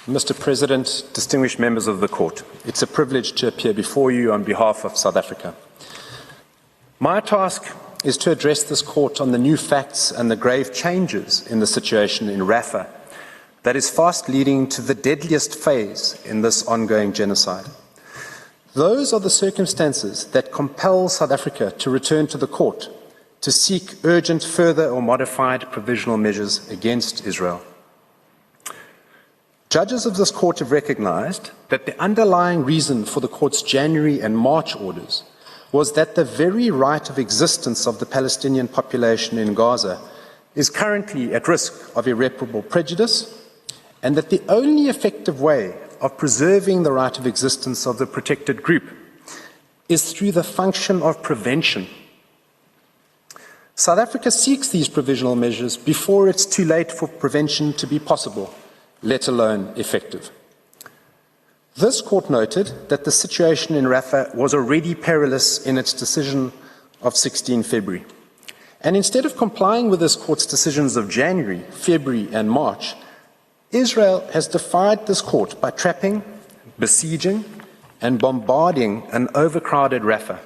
Mr. President, distinguished members of the Court, it's a privilege to appear before you on behalf of South Africa. My task is to address this Court on the new facts and the grave changes in the situation in Rafah that is fast leading to the deadliest phase in this ongoing genocide. Those are the circumstances that compel South Africa to return to the Court to seek urgent further or modified provisional measures against Israel. Judges of this Court have recognized that the underlying reason for the Court's January and March orders was that the very right of existence of the Palestinian population in Gaza is currently at risk of irreparable prejudice, and that the only effective way of preserving the right of existence of the protected group is through the function of prevention. South Africa seeks these provisional measures before it's too late for prevention to be possible, let alone effective. This Court noted that the situation in Rafah was already perilous in its decision of 16 February. And instead of complying with this Court's decisions of January, February and March, Israel has defied this Court by trapping, besieging and bombarding an overcrowded Rafah,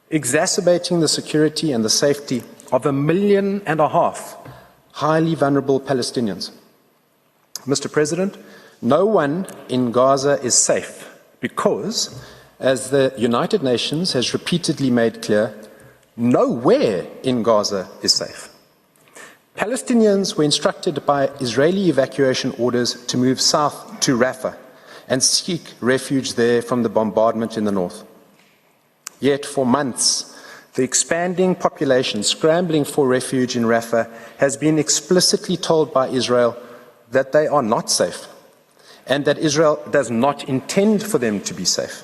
exacerbating the security and the safety of 1.5 million highly vulnerable Palestinians. Mr. President, no one in Gaza is safe because, as the United Nations has repeatedly made clear, nowhere in Gaza is safe. Palestinians were instructed by Israeli evacuation orders to move south to Rafah and seek refuge there from the bombardment in the north. Yet for months, the expanding population scrambling for refuge in Rafah has been explicitly told by Israel that they are not safe, and that Israel does not intend for them to be safe.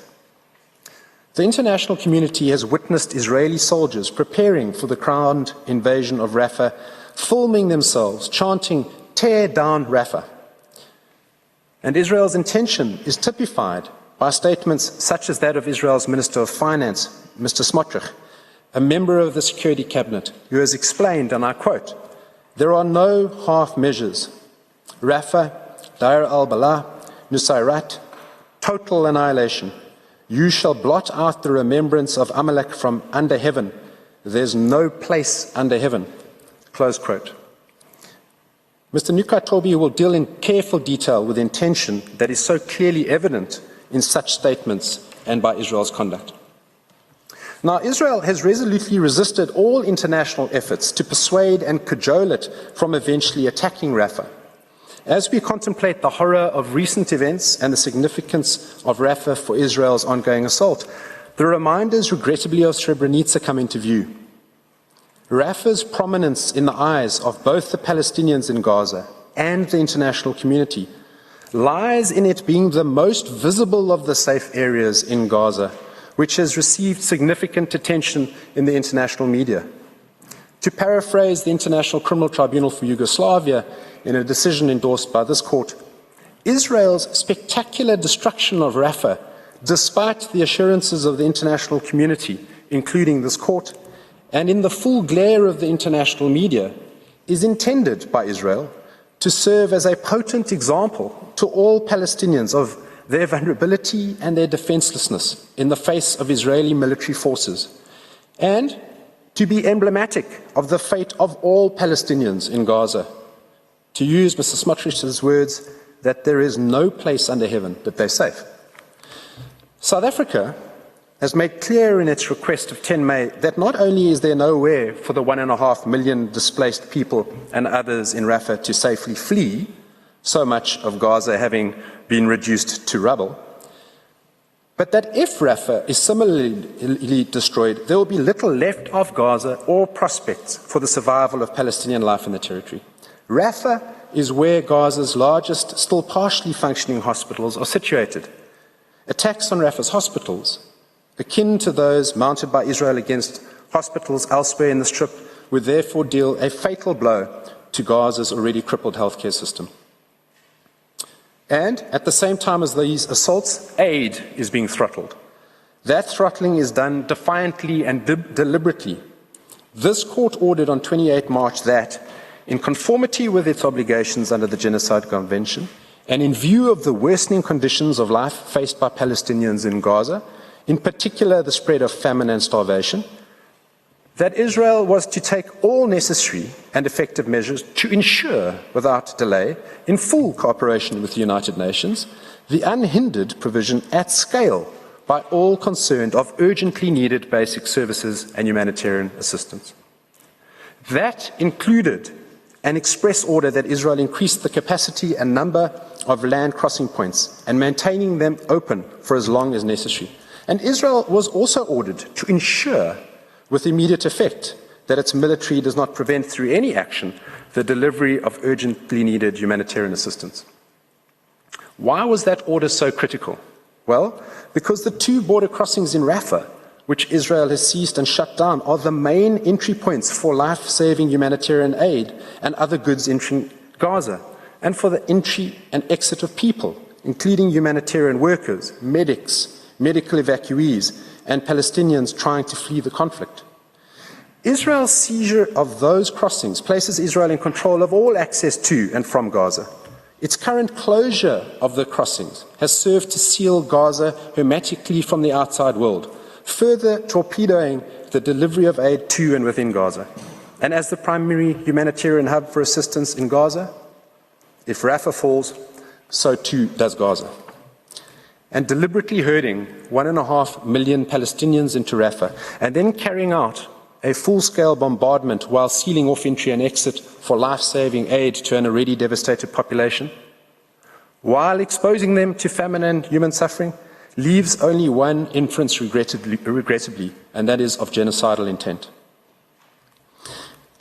The international community has witnessed Israeli soldiers preparing for the ground invasion of Rafah, filming themselves, chanting, "Tear down Rafah." And Israel's intention is typified by statements such as that of Israel's Minister of Finance, Mr. Smotrich, a member of the Security Cabinet, who has explained, and I quote, "There are no half measures. Rafah, Deir al-Balah, Nusayrat, total annihilation. You shall blot out the remembrance of Amalek from under heaven. There's no place under heaven." Close quote. Mr. Nukatobi will deal in careful detail with intention that is so clearly evident in such statements and by Israel's conduct. Now, Israel has resolutely resisted all international efforts to persuade and cajole it from eventually attacking Rafah. As we contemplate the horror of recent events and the significance of Rafah for Israel's ongoing assault, the reminders, regrettably, of Srebrenica come into view. Rafah's prominence in the eyes of both the Palestinians in Gaza and the international community lies in it being the most visible of the safe areas in Gaza, which has received significant attention in the international media. To paraphrase the International Criminal Tribunal for Yugoslavia in a decision endorsed by this Court, Israel's spectacular destruction of Rafah, despite the assurances of the international community, including this Court, and in the full glare of the international media, is intended by Israel to serve as a potent example to all Palestinians of their vulnerability and their defenselessness in the face of Israeli military forces, and to be emblematic of the fate of all Palestinians in Gaza. To use Mr. Smotrich's words, that there is no place under heaven that they're safe. South Africa has made clear in its request of 10 May that not only is there nowhere for the 1.5 million displaced people and others in Rafah to safely flee, so much of Gaza having been reduced to rubble, but that if Rafah is similarly destroyed, there will be little left of Gaza or prospects for the survival of Palestinian life in the territory. Rafah is where Gaza's largest, still partially functioning hospitals are situated. Attacks on Rafah's hospitals, akin to those mounted by Israel against hospitals elsewhere in the Strip, would therefore deal a fatal blow to Gaza's already crippled healthcare system. And at the same time as these assaults, aid is being throttled. That throttling is done defiantly and deliberately. This Court ordered on 28 March that, in conformity with its obligations under the Genocide Convention, and in view of the worsening conditions of life faced by Palestinians in Gaza, in particular the spread of famine and starvation, that Israel was to take all necessary and effective measures to ensure, without delay, in full cooperation with the United Nations, the unhindered provision at scale by all concerned of urgently needed basic services and humanitarian assistance. That included an express order that Israel increased the capacity and number of land crossing points and maintaining them open for as long as necessary. And Israel was also ordered to ensure, with immediate effect, that its military does not prevent through any action the delivery of urgently needed humanitarian assistance. Why was that order so critical? Well, because the 2 border crossings in Rafah, which Israel has seized and shut down, are the main entry points for life-saving humanitarian aid and other goods entering Gaza, and for the entry and exit of people, including humanitarian workers, medics, medical evacuees, and Palestinians trying to flee the conflict. Israel's seizure of those crossings places Israel in control of all access to and from Gaza. Its current closure of the crossings has served to seal Gaza hermetically from the outside world, further torpedoing the delivery of aid to and within Gaza. And as the primary humanitarian hub for assistance in Gaza, if Rafah falls, so too does Gaza. And deliberately herding 1.5 million Palestinians into Rafah and then carrying out a full-scale bombardment while sealing off entry and exit for life-saving aid to an already devastated population, while exposing them to famine and human suffering, leaves only one inference regrettably, and that is of genocidal intent.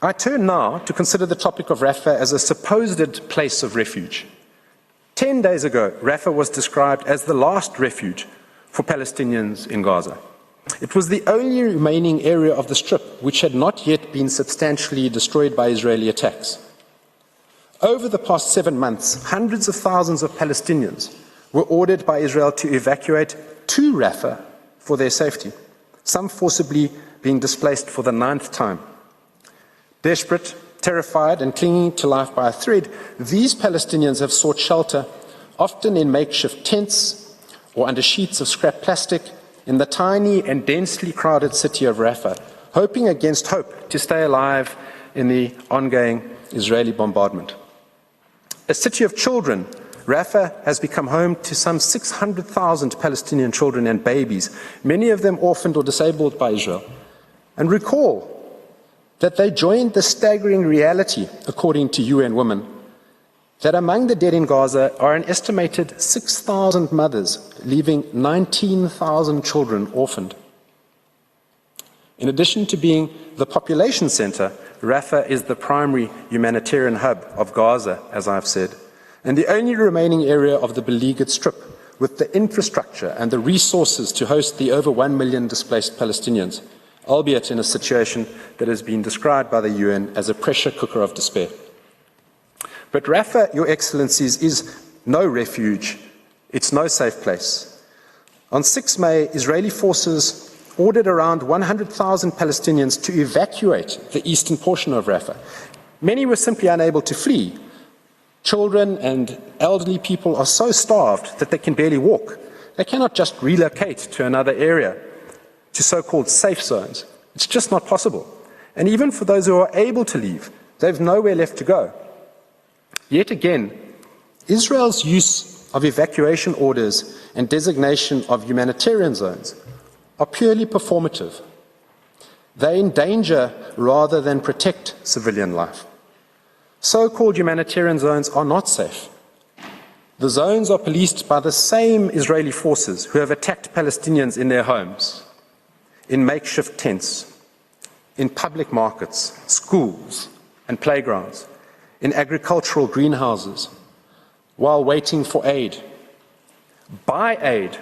I turn now to consider the topic of Rafah as a supposed place of refuge. 10 days ago, Rafah was described as the last refuge for Palestinians in Gaza. It was the only remaining area of the Strip which had not yet been substantially destroyed by Israeli attacks. Over the past 7 months, hundreds of thousands of Palestinians were ordered by Israel to evacuate to Rafah for their safety, some forcibly being displaced for the 9th time. Desperate, terrified, and clinging to life by a thread, these Palestinians have sought shelter, often in makeshift tents or under sheets of scrap plastic, in the tiny and densely crowded city of Rafah, hoping against hope to stay alive in the ongoing Israeli bombardment. A city of children, Rafah has become home to some 600,000 Palestinian children and babies, many of them orphaned or disabled by Israel. And recall that they joined the staggering reality, according to UN Women, that among the dead in Gaza are an estimated 6,000 mothers, leaving 19,000 children orphaned. In addition to being the population center, Rafah is the primary humanitarian hub of Gaza, as I've said, and the only remaining area of the beleaguered Strip with the infrastructure and the resources to host the over 1 million displaced Palestinians, albeit in a situation that has been described by the UN as a pressure cooker of despair. But Rafah, Your Excellencies, is no refuge. It's no safe place. On 6 May, Israeli forces ordered around 100,000 Palestinians to evacuate the eastern portion of Rafah. Many were simply unable to flee. Children and elderly people are so starved that they can barely walk. They cannot just relocate to another area, to so-called safe zones. It's just not possible. And even for those who are able to leave, they've nowhere left to go. Yet again, Israel's use of evacuation orders and designation of humanitarian zones are purely performative. They endanger rather than protect civilian life. So-called humanitarian zones are not safe. The zones are policed by the same Israeli forces who have attacked Palestinians in their homes, in makeshift tents, in public markets, schools, and playgrounds, in agricultural greenhouses, while waiting for aid, by aid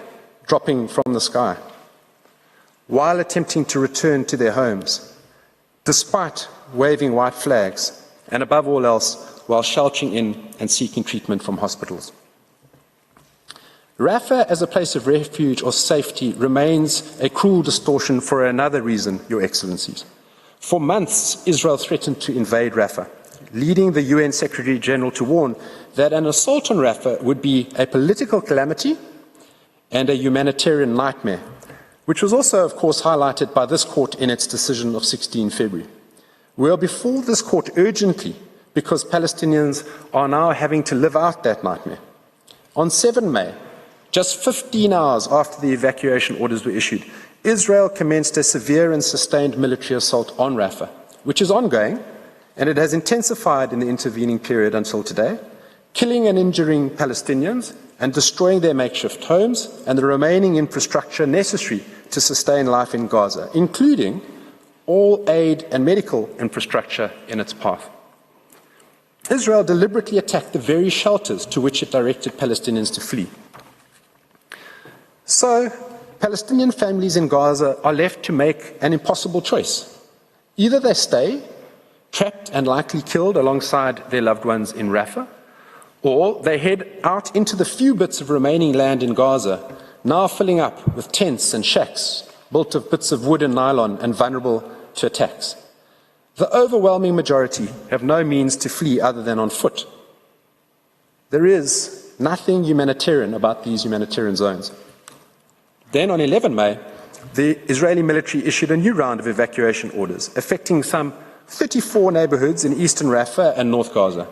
dropping from the sky, while attempting to return to their homes, despite waving white flags, and above all else, while sheltering in and seeking treatment from hospitals. Rafah as a place of refuge or safety remains a cruel distortion for another reason, Your Excellencies. For months, Israel threatened to invade Rafah, leading the UN Secretary General to warn that an assault on Rafah would be a political calamity and a humanitarian nightmare, which was also, of course, highlighted by this court in its decision of 16 February. We are before this court urgently because Palestinians are now having to live out that nightmare. On 7 May, just 15 hours after the evacuation orders were issued, Israel commenced a severe and sustained military assault on Rafah, which is ongoing, and it has intensified in the intervening period until today, killing and injuring Palestinians and destroying their makeshift homes and the remaining infrastructure necessary to sustain life in Gaza, including all aid and medical infrastructure in its path. Israel deliberately attacked the very shelters to which it directed Palestinians to flee. So, Palestinian families in Gaza are left to make an impossible choice. Either they stay, trapped and likely killed alongside their loved ones in Rafah, or they head out into the few bits of remaining land in Gaza, now filling up with tents and shacks built of bits of wood and nylon and vulnerable to attacks. The overwhelming majority have no means to flee other than on foot. There is nothing humanitarian about these humanitarian zones. Then on 11 May, the Israeli military issued a new round of evacuation orders, affecting some 34 neighborhoods in eastern Rafah and North Gaza.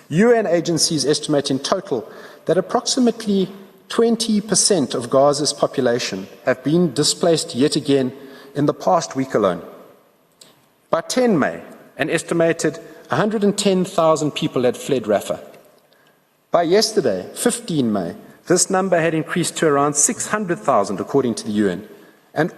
UN agencies estimate in total that approximately 20% of Gaza's population have been displaced yet again in the past week alone. By 10 May, an estimated 110,000 people had fled Rafah. By yesterday, 15 May, this number had increased to around 600,000 according to the UN. And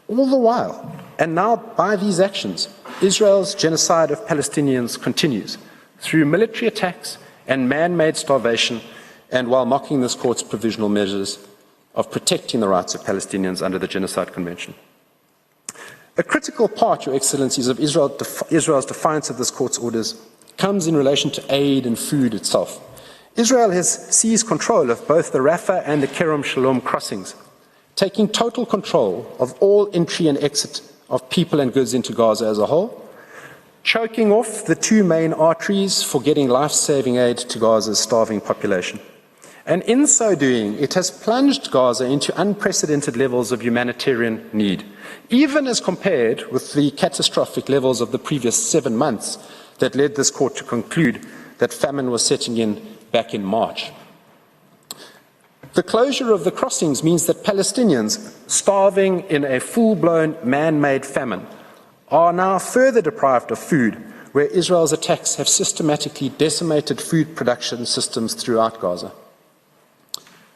all the while, and now by these actions, Israel's genocide of Palestinians continues through military attacks and man-made starvation, and while mocking this court's provisional measures of protecting the rights of Palestinians under the Genocide Convention. A critical part, Your Excellencies, of Israel's defiance of this court's orders comes in relation to aid and food itself. Israel has seized control of both the Rafah and the Kerem Shalom crossings, taking total control of all entry and exit of people and goods into Gaza as a whole, choking off the two main arteries for getting life-saving aid to Gaza's starving population. And in so doing, it has plunged Gaza into unprecedented levels of humanitarian need, even as compared with the catastrophic levels of the previous 7 months that led this court to conclude that famine was setting in back in March. The closure of the crossings means that Palestinians starving in a full-blown man-made famine are now further deprived of food, where Israel's attacks have systematically decimated food production systems throughout Gaza.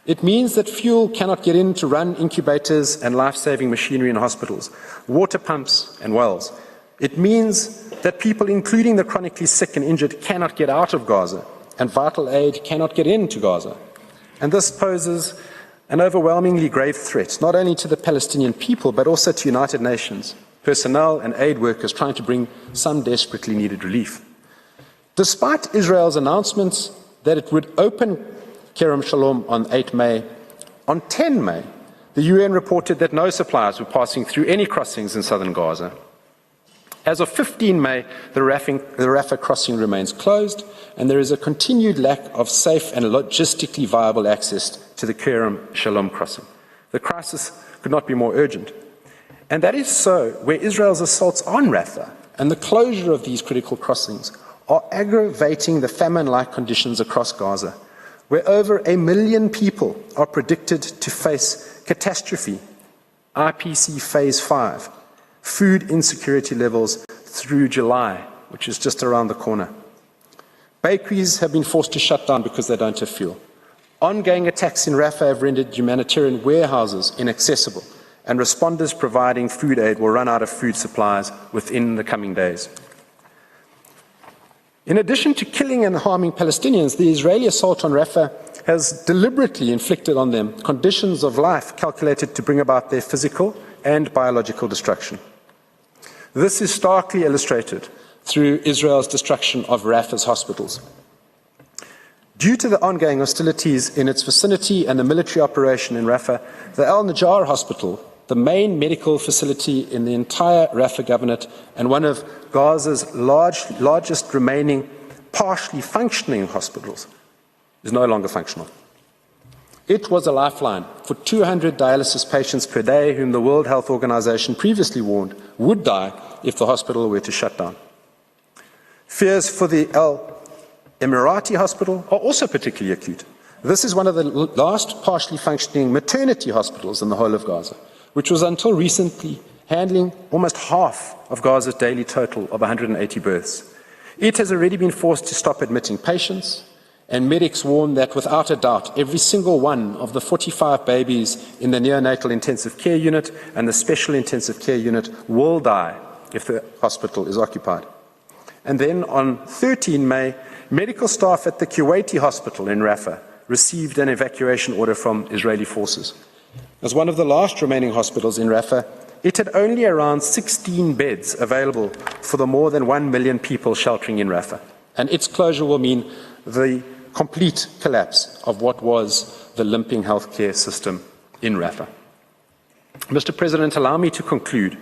It means that fuel cannot get in to run incubators and life-saving machinery in hospitals, water pumps and wells. It means that people, including the chronically sick and injured, cannot get out of Gaza, and vital aid cannot get into Gaza. And this poses an overwhelmingly grave threat, not only to the Palestinian people, but also to United Nations personnel and aid workers trying to bring some desperately needed relief. Despite Israel's announcements that it would open Kerem Shalom on 8 May, on 10 May, the UN reported that no supplies were passing through any crossings in southern Gaza. As of 15 May, the Rafah crossing remains closed, and there is a continued lack of safe and logistically viable access to the Kerem Shalom crossing. The crisis could not be more urgent. And that is so where Israel's assaults on Rafah and the closure of these critical crossings are aggravating the famine-like conditions across Gaza, where over 1 million people are predicted to face catastrophe, IPC Phase 5, food insecurity levels through July, which is just around the corner. Bakeries have been forced to shut down because they don't have fuel. Ongoing attacks in Rafah have rendered humanitarian warehouses inaccessible, and responders providing food aid will run out of food supplies within the coming days. In addition to killing and harming Palestinians, the Israeli assault on Rafah has deliberately inflicted on them conditions of life calculated to bring about their physical and biological destruction. This is starkly illustrated through Israel's destruction of Rafah's hospitals. Due to the ongoing hostilities in its vicinity and the military operation in Rafah, the Al-Najjar hospital the main medical facility in the entire Rafah Governorate and one of Gaza's largest remaining partially functioning hospitals, is no longer functional. It was a lifeline for 200 dialysis patients per day whom the World Health Organization previously warned would die if the hospital were to shut down. Fears for the Al Emirati Hospital are also particularly acute. This is one of the last partially functioning maternity hospitals in the whole of Gaza, which was until recently handling almost half of Gaza's daily total of 180 births. It has already been forced to stop admitting patients, and medics warn that without a doubt, every single one of the 45 babies in the neonatal intensive care unit and the special intensive care unit will die if the hospital is occupied. And then on 13 May, medical staff at the Kuwaiti hospital in Rafah received an evacuation order from Israeli forces. As one of the last remaining hospitals in Rafah, it had only around 16 beds available for the more than 1 million people sheltering in Rafah. And its closure will mean the complete collapse of what was the limping healthcare system in Rafah. Mr. President, allow me to conclude.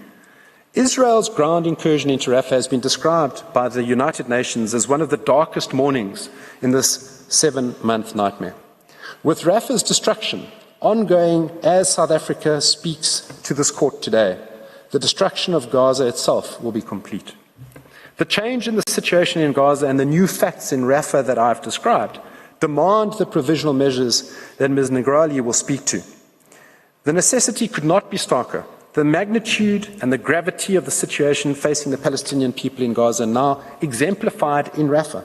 Israel's ground incursion into Rafah has been described by the United Nations as one of the darkest mornings in this 7-month nightmare. With Rafah's destruction ongoing as South Africa speaks to this court today, the destruction of Gaza itself will be complete. The change in the situation in Gaza and the new facts in Rafah that I've described demand the provisional measures that Ms. Negrali will speak to. The necessity could not be starker. The magnitude and the gravity of the situation facing the Palestinian people in Gaza now exemplified in Rafah.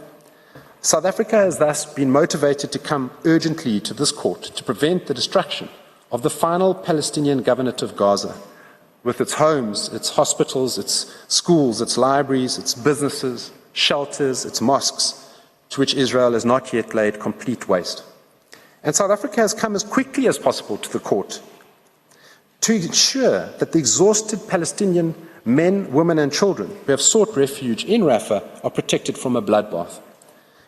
South Africa has thus been motivated to come urgently to this court to prevent the destruction of the final Palestinian governorate of Gaza, with its homes, its hospitals, its schools, its libraries, its businesses, shelters, its mosques, to which Israel has not yet laid complete waste. And South Africa has come as quickly as possible to the court to ensure that the exhausted Palestinian men, women and children who have sought refuge in Rafah are protected from a bloodbath.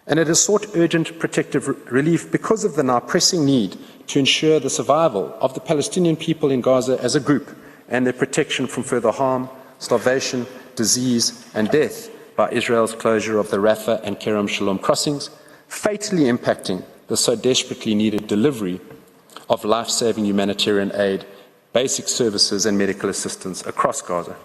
And it has sought urgent protective relief because of the now pressing need to ensure the survival of the Palestinian people in Gaza as a group and their protection from further harm, starvation, disease and death by Israel's closure of the Rafah and Kerem Shalom crossings, fatally impacting the so desperately needed delivery of life-saving humanitarian aid, basic services and medical assistance across Gaza.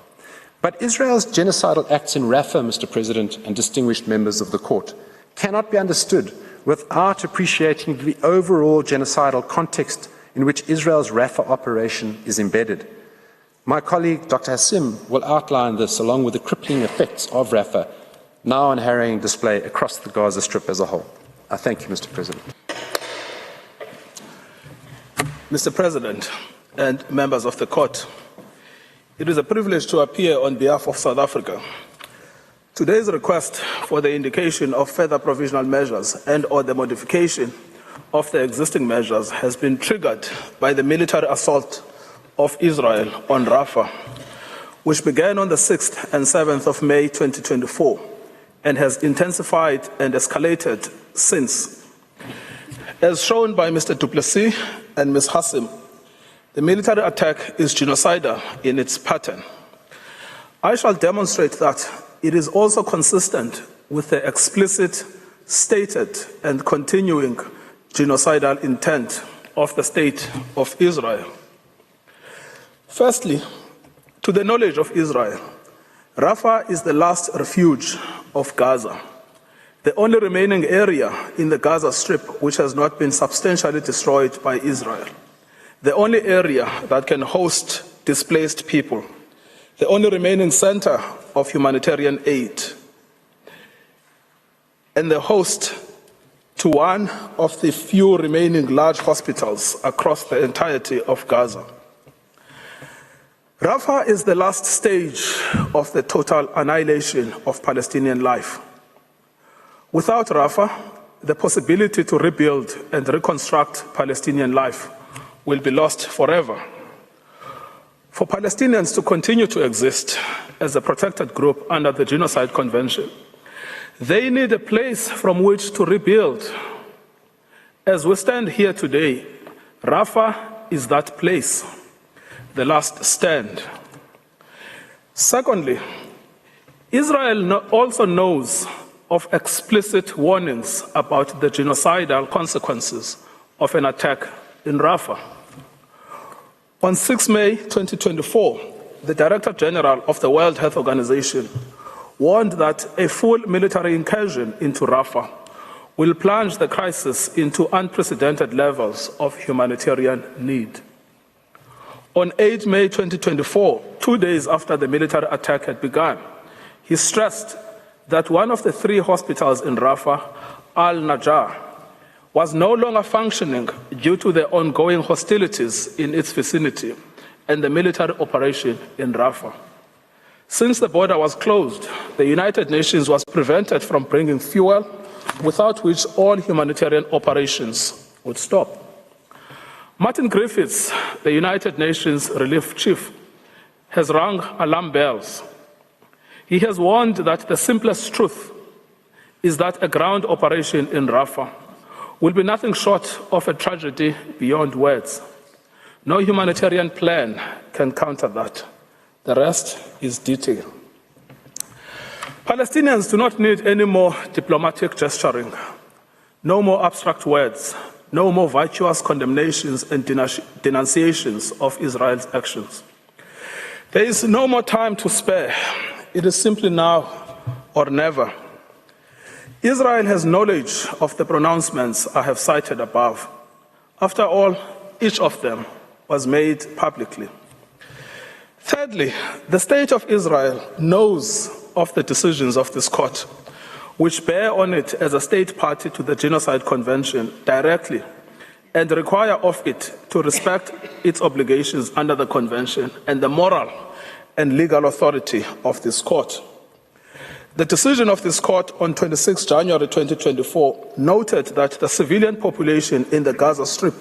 But Israel's genocidal acts in Rafah, Mr. President and distinguished members of the court, cannot be understood without appreciating the overall genocidal context in which Israel's Rafah operation is embedded. My colleague, Dr. Hassim, will outline this along with the crippling effects of Rafah, now on harrowing display across the Gaza Strip as a whole. I thank you, Mr. President. Mr. President and members of the court, it is a privilege to appear on behalf of South Africa. Today's request for the indication of further provisional measures and/or the modification of the existing measures has been triggered by the military assault of Israel on Rafah, which began on the 6th and 7th of May 2024 and has intensified and escalated since. As shown by Mr. Du Plessis and Ms. Hassim, the military attack is genocidal in its pattern. I shall demonstrate that it is also consistent with the explicit, stated, and continuing genocidal intent of the State of Israel. Firstly, to the knowledge of Israel, Rafah is the last refuge of Gaza, the only remaining area in the Gaza Strip which has not been substantially destroyed by Israel, the only area that can host displaced people, the only remaining center of humanitarian aid, and the host to one of the few remaining large hospitals across the entirety of Gaza. Rafah is the last stage of the total annihilation of Palestinian life. Without Rafah, the possibility to rebuild and reconstruct Palestinian life will be lost forever. For Palestinians to continue to exist as a protected group under the Genocide Convention, they need a place from which to rebuild. As we stand here today, Rafah is that place. the last stand. Secondly, Israel also knows of explicit warnings about the genocidal consequences of an attack in Rafah. On 6 May 2024, the Director General of the World Health Organization warned that a full military incursion into Rafah will plunge the crisis into unprecedented levels of humanitarian need. On 8 May 2024, 2 days after the military attack had begun, he stressed that one of the 3 hospitals in Rafah, Al-Najjar, was no longer functioning due to the ongoing hostilities in its vicinity and the military operation in Rafah. Since the border was closed, the United Nations was prevented from bringing fuel, without which all humanitarian operations would stop. Martin Griffiths, the United Nations Relief Chief, has rung alarm bells. He has warned that the simplest truth is that a ground operation in Rafah will be nothing short of a tragedy beyond words. No humanitarian plan can counter that. The rest is detail. Palestinians do not need any more diplomatic gesturing, no more abstract words, no more virtuous condemnations and denunciations of Israel's actions. There is no more time to spare. It is simply now or never. Israel has knowledge of the pronouncements I have cited above. After all, each of them was made publicly. Thirdly, the State of Israel knows of the decisions of this court, which bear on it as a state party to the Genocide Convention directly and require of it to respect its obligations under the Convention and the moral and legal authority of this court. The decision of this court on 26 January 2024 noted that the civilian population in the Gaza Strip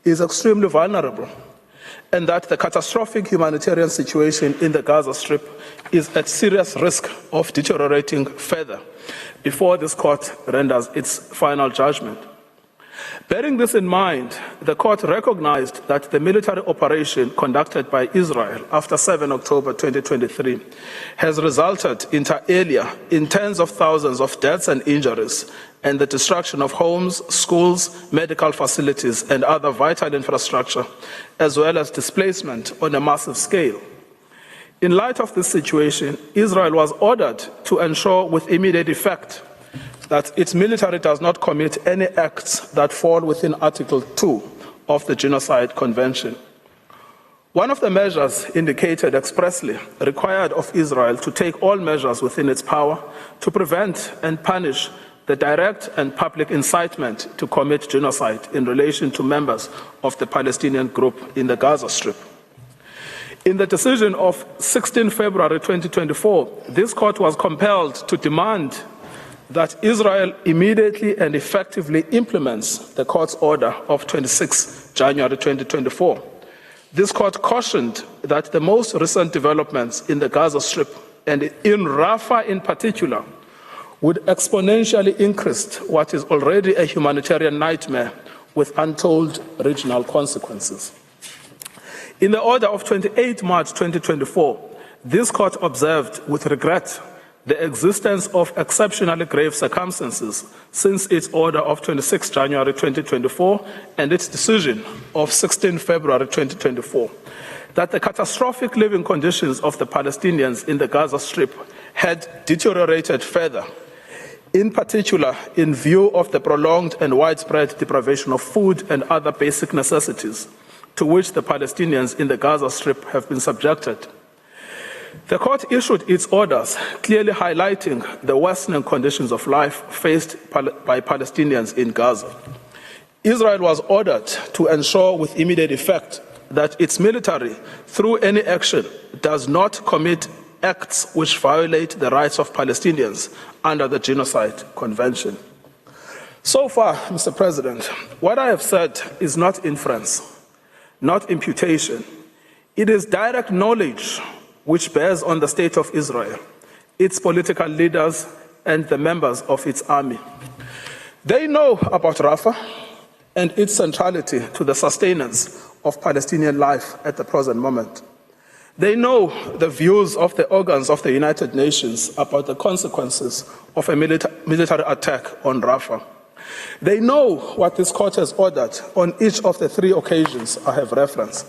is extremely vulnerable and that the catastrophic humanitarian situation in the Gaza Strip is at serious risk of deteriorating further before this court renders its final judgment. Bearing this in mind, the court recognized that the military operation conducted by Israel after 7 October 2023 has resulted inter alia in tens of thousands of deaths and injuries and the destruction of homes, schools, medical facilities, and other vital infrastructure, as well as displacement on a massive scale. In light of this situation, Israel was ordered to ensure with immediate effect that its military does not commit any acts that fall within Article 2 of the Genocide Convention. One of the measures indicated expressly required of Israel to take all measures within its power to prevent and punish the direct and public incitement to commit genocide in relation to members of the Palestinian group in the Gaza Strip. In the decision of 16 February 2024, this court was compelled to demand that Israel immediately and effectively implements the court's order of 26 January 2024. This court cautioned that the most recent developments in the Gaza Strip and in Rafah in particular would exponentially increase what is already a humanitarian nightmare with untold regional consequences. In the order of 28 March 2024, this court observed with regret the existence of exceptionally grave circumstances since its order of 26 January 2024 and its decision of 16 February 2024, that the catastrophic living conditions of the Palestinians in the Gaza Strip had deteriorated further, in particular in view of the prolonged and widespread deprivation of food and other basic necessities to which the Palestinians in the Gaza Strip have been subjected. The court issued its orders clearly highlighting the worsening conditions of life faced by Palestinians in Gaza. Israel was ordered to ensure with immediate effect that its military, through any action, does not commit acts which violate the rights of Palestinians under the Genocide Convention. So far, Mr. President, what I have said is not inference, not imputation. It is direct knowledge which bears on the state of Israel, its political leaders, and the members of its army. They know about Rafah and its centrality to the sustenance of Palestinian life at the present moment. They know the views of the organs of the United Nations about the consequences of a military attack on Rafah. They know what this court has ordered on each of the 3 occasions I have referenced.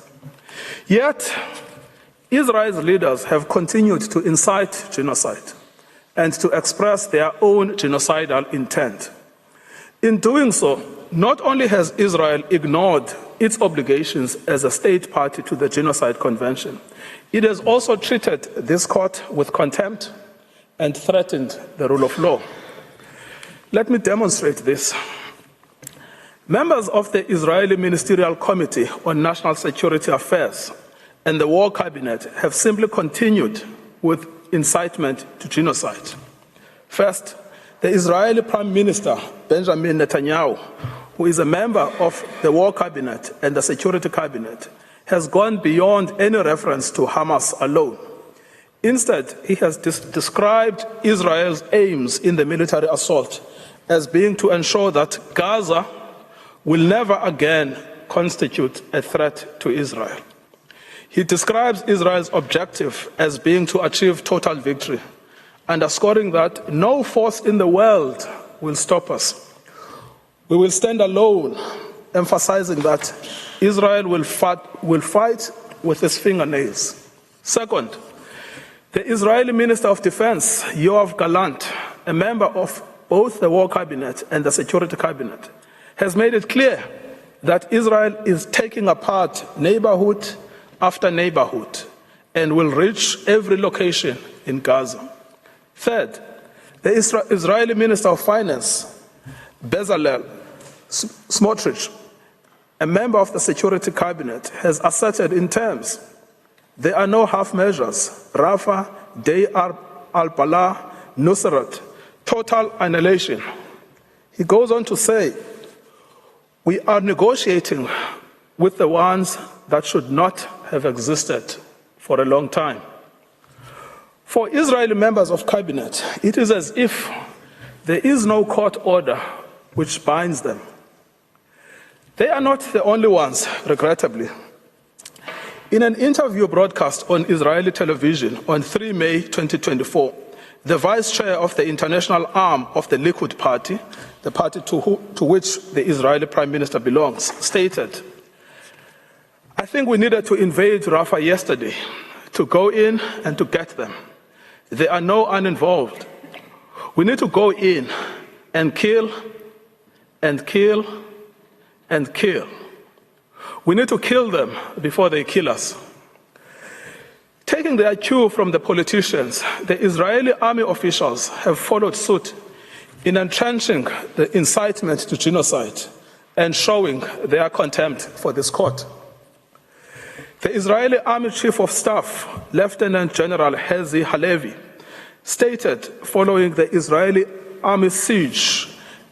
Yet, Israel's leaders have continued to incite genocide and to express their own genocidal intent. In doing so, not only has Israel ignored its obligations as a state party to the Genocide Convention, it has also treated this court with contempt and threatened the rule of law. Let me demonstrate this. Members of the Israeli Ministerial Committee on National Security Affairs and the War Cabinet have simply continued with incitement to genocide. First, the Israeli Prime Minister, Benjamin Netanyahu, who is a member of the War Cabinet and the Security Cabinet, has gone beyond any reference to Hamas alone. Instead, he has described Israel's aims in the military assault as being to ensure that Gaza will never again constitute a threat to Israel. He describes Israel's objective as being to achieve total victory, underscoring that no force in the world will stop us. We will stand alone, emphasizing that Israel will fight with its fingernails. Second, the Israeli Minister of Defense, Yoav Gallant, a member of both the War Cabinet and the Security Cabinet, has made it clear that Israel is taking apart neighborhood after neighborhood and will reach every location in Gaza. Third, the Israeli Minister of Finance, Bezalel Smotrich, a member of the Security Cabinet, has asserted in terms, there are no half measures. Rafah, Deir al-Balah, Nusrat, total annihilation. He goes on to say, we are negotiating with the ones that should not have existed for a long time. For Israeli members of cabinet, it is as if there is no court order which binds them. They are not the only ones, regrettably. In an interview broadcast on Israeli television on 3 May 2024, the vice chair of the international arm of the Likud party, the party to which the Israeli prime minister belongs, stated, I think we needed to invade Rafah yesterday, to go in and to get them. There are no uninvolved. We need to go in and kill and kill and kill. We need to kill them before they kill us. Taking their cue from the politicians, the Israeli army officials have followed suit in entrenching the incitement to genocide and showing their contempt for this court. The Israeli Army Chief of Staff, Lieutenant General Herzi Halevi, stated following the Israeli army siege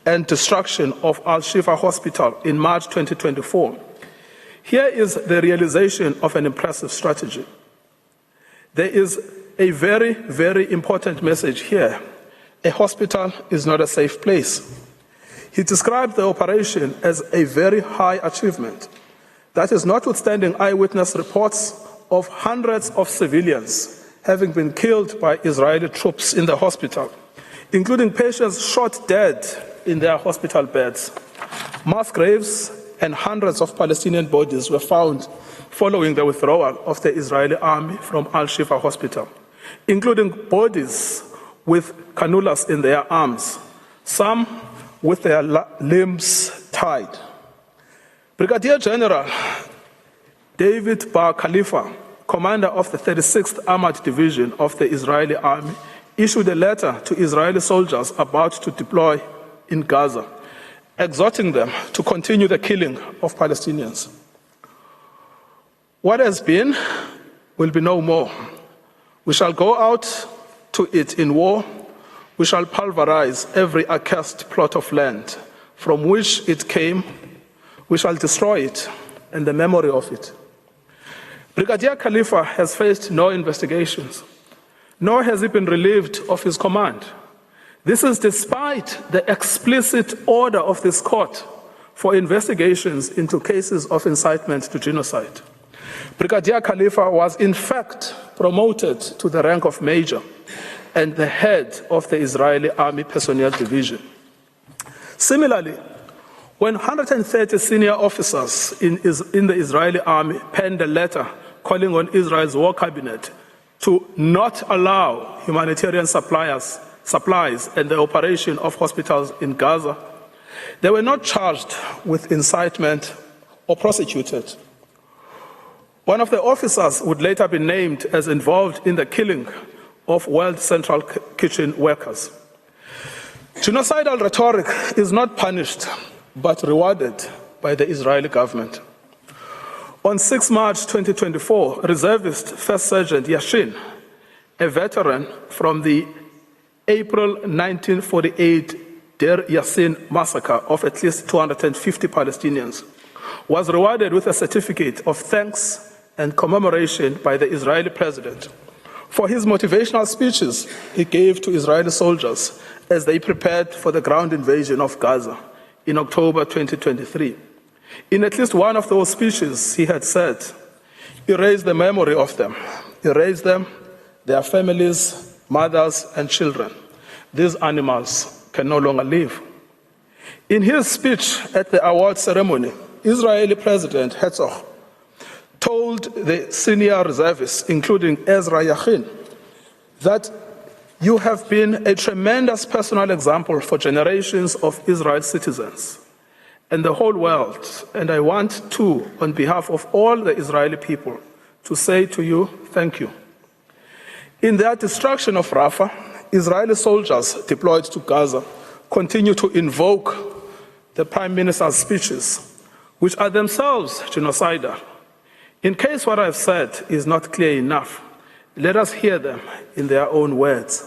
and destruction of Al-Shifa Hospital in March 2024, here is the realization of an impressive strategy. There is a very, very important message here. A hospital is not a safe place. He described the operation as a very high achievement. That is notwithstanding eyewitness reports of hundreds of civilians having been killed by Israeli troops in the hospital, including patients shot dead in their hospital beds. Mass graves and hundreds of Palestinian bodies were found following the withdrawal of the Israeli army from Al-Shifa Hospital, including bodies with cannulas in their arms, some with their limbs tied. Brigadier General David Bar Khalifa, commander of the 36th Armored Division of the Israeli Army, issued a letter to Israeli soldiers about to deploy in Gaza, exhorting them to continue the killing of Palestinians. What has been will be no more. We shall go out to it in war. We shall pulverize every accursed plot of land from which it came. We shall destroy it and the memory of it. Brigadier Khalifa has faced no investigations, nor has he been relieved of his command. This is despite the explicit order of this court for investigations into cases of incitement to genocide. Brigadier Khalifa was in fact promoted to the rank of major and the head of the Israeli Army Personnel Division. Similarly, when 130 senior officers in the Israeli army penned a letter calling on Israel's war cabinet to not allow humanitarian supplies and the operation of hospitals in Gaza, they were not charged with incitement or prosecuted. One of the officers would later be named as involved in the killing of World Central Kitchen workers. Genocidal rhetoric is not punished, but rewarded by the Israeli government. On 6 March 2024, reservist First Sergeant Yashin, a veteran from the April 1948 Deir Yassin massacre of at least 250 Palestinians, was rewarded with a certificate of thanks and commemoration by the Israeli president for his motivational speeches he gave to Israeli soldiers as they prepared for the ground invasion of Gaza in October 2023. In at least one of those speeches, he had said, "Erase the memory of them. Erase them, their families, mothers, and children. These animals can no longer live." In his speech at the award ceremony, Israeli President Herzog told the senior reservists, including Ezra Yachin, that "You have been a tremendous personal example for generations of Israel's citizens and the whole world, and I want to, on behalf of all the Israeli people, to say to you, thank you." In their destruction of Rafah, Israeli soldiers deployed to Gaza continue to invoke the Prime Minister's speeches, which are themselves genocidal. In case what I've said is not clear enough, let us hear them in their own words.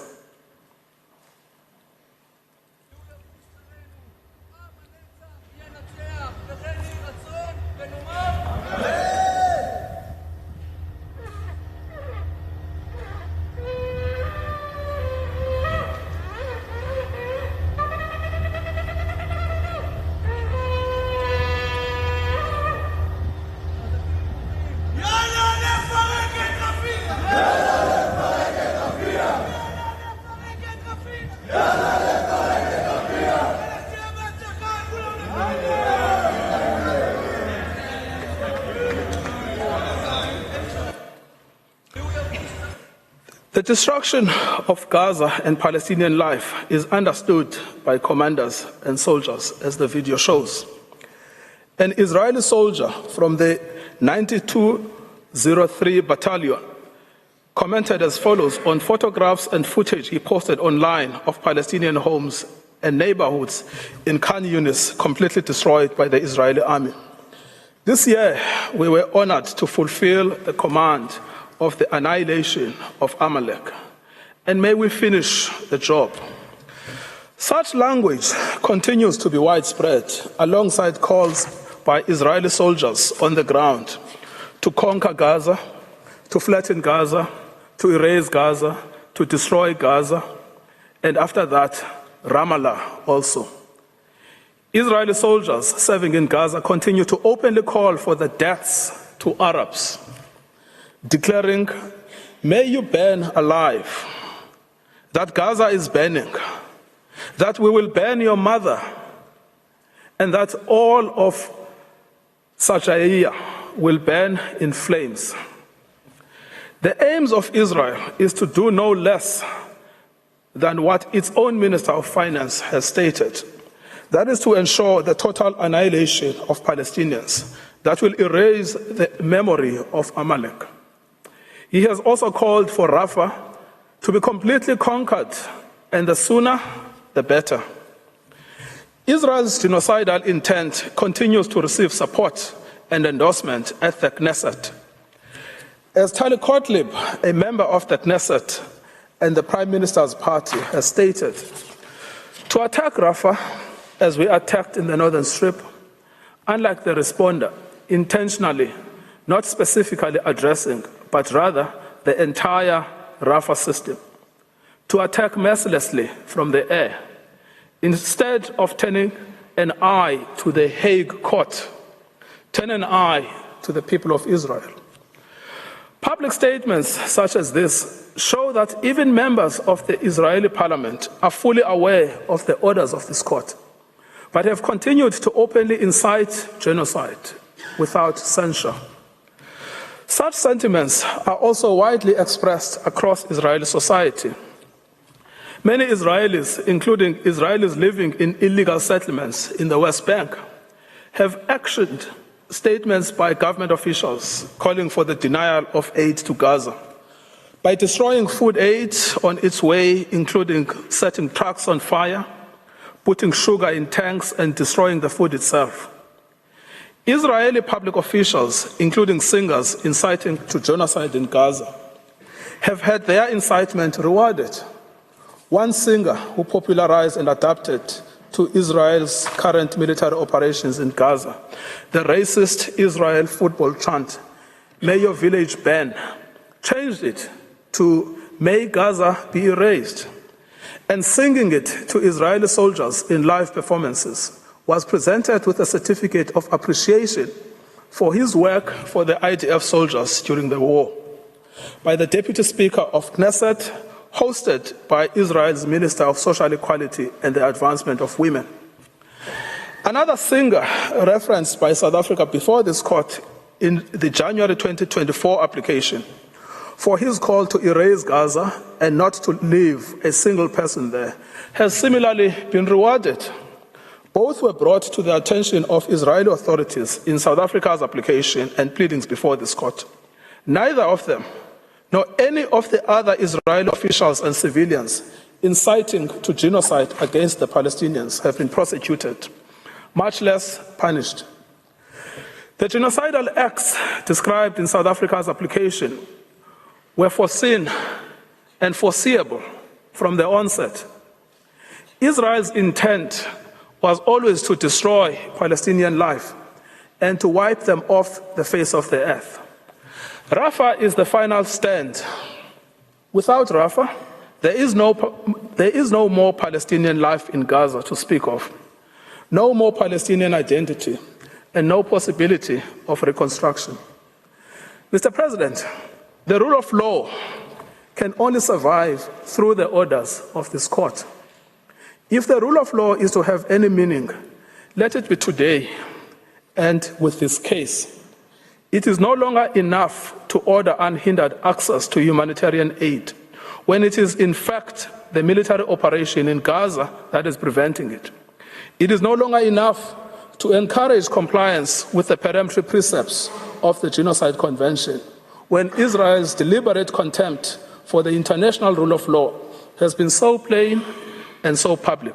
The destruction of Gaza and Palestinian life is understood by commanders and soldiers, as the video shows. An Israeli soldier from the 9203 Battalion commented as follows on photographs and footage he posted online of Palestinian homes and neighborhoods in Khan Yunis completely destroyed by the Israeli army. This year, we were honored to fulfill the command of the annihilation of Amalek, and may we finish the job. Such language continues to be widespread alongside calls by Israeli soldiers on the ground to conquer Gaza, to flatten Gaza, to erase Gaza, to destroy Gaza, and after that, Ramallah also. Israeli soldiers serving in Gaza continue to openly call for the deaths to Arabs, declaring, "May you burn alive, that Gaza is burning, that we will burn your mother, and that all of Sajaiya will burn in flames." The aims of Israel is to do no less than what its own Minister of Finance has stated. That is to ensure the total annihilation of Palestinians that will erase the memory of Amalek. He has also called for Rafah to be completely conquered, and the sooner, the better. Israel's genocidal intent continues to receive support and endorsement at the Knesset. As Tali Gottlieb, a member of the Knesset and the Prime Minister's party, has stated, to attack Rafah, as we attacked in the Northern Strip, unlike the responder, intentionally, not specifically addressing, but rather the entire Rafah system, to attack mercilessly from the air, instead of turning an eye to the Hague Court, turn an eye to the people of Israel. Public statements such as this show that even members of the Israeli parliament are fully aware of the orders of this court, but have continued to openly incite genocide without censure. Such sentiments are also widely expressed across Israeli society. Many Israelis, including Israelis living in illegal settlements in the West Bank, have actioned statements by government officials calling for the denial of aid to Gaza. By destroying food aid on its way, including setting trucks on fire, putting sugar in tanks, and destroying the food itself. Israeli public officials, including singers inciting to genocide in Gaza, have had their incitement rewarded. One singer who popularized and adapted to Israel's current military operations in Gaza, the racist Israel football chant, "May your village burn," changed it to "May Gaza be erased," and singing it to Israeli soldiers in live performances was presented with a certificate of appreciation for his work for the IDF soldiers during the war by the Deputy Speaker of Knesset, hosted by Israel's Minister of Social Equality and the Advancement of Women. Another singer referenced by South Africa before this court in the January 2024 application for his call to erase Gaza and not to leave a single person there has similarly been rewarded. Both were brought to the attention of Israeli authorities in South Africa's application and pleadings before this court. Neither of them, nor any of the other Israeli officials and civilians inciting to genocide against the Palestinians have been prosecuted, much less punished. The genocidal acts described in South Africa's application were foreseen and foreseeable from the onset. Israel's intent was always to destroy Palestinian life and to wipe them off the face of the earth. Rafah is the final stand. Without Rafah, there is no more Palestinian life in Gaza to speak of, no more Palestinian identity, and no possibility of reconstruction. Mr. President, the rule of law can only survive through the orders of this court. If the rule of law is to have any meaning, let it be today and with this case. It is no longer enough to order unhindered access to humanitarian aid when it is in fact the military operation in Gaza that is preventing it. It is no longer enough to encourage compliance with the peremptory precepts of the Genocide Convention when Israel's deliberate contempt for the international rule of law has been so plain and so public.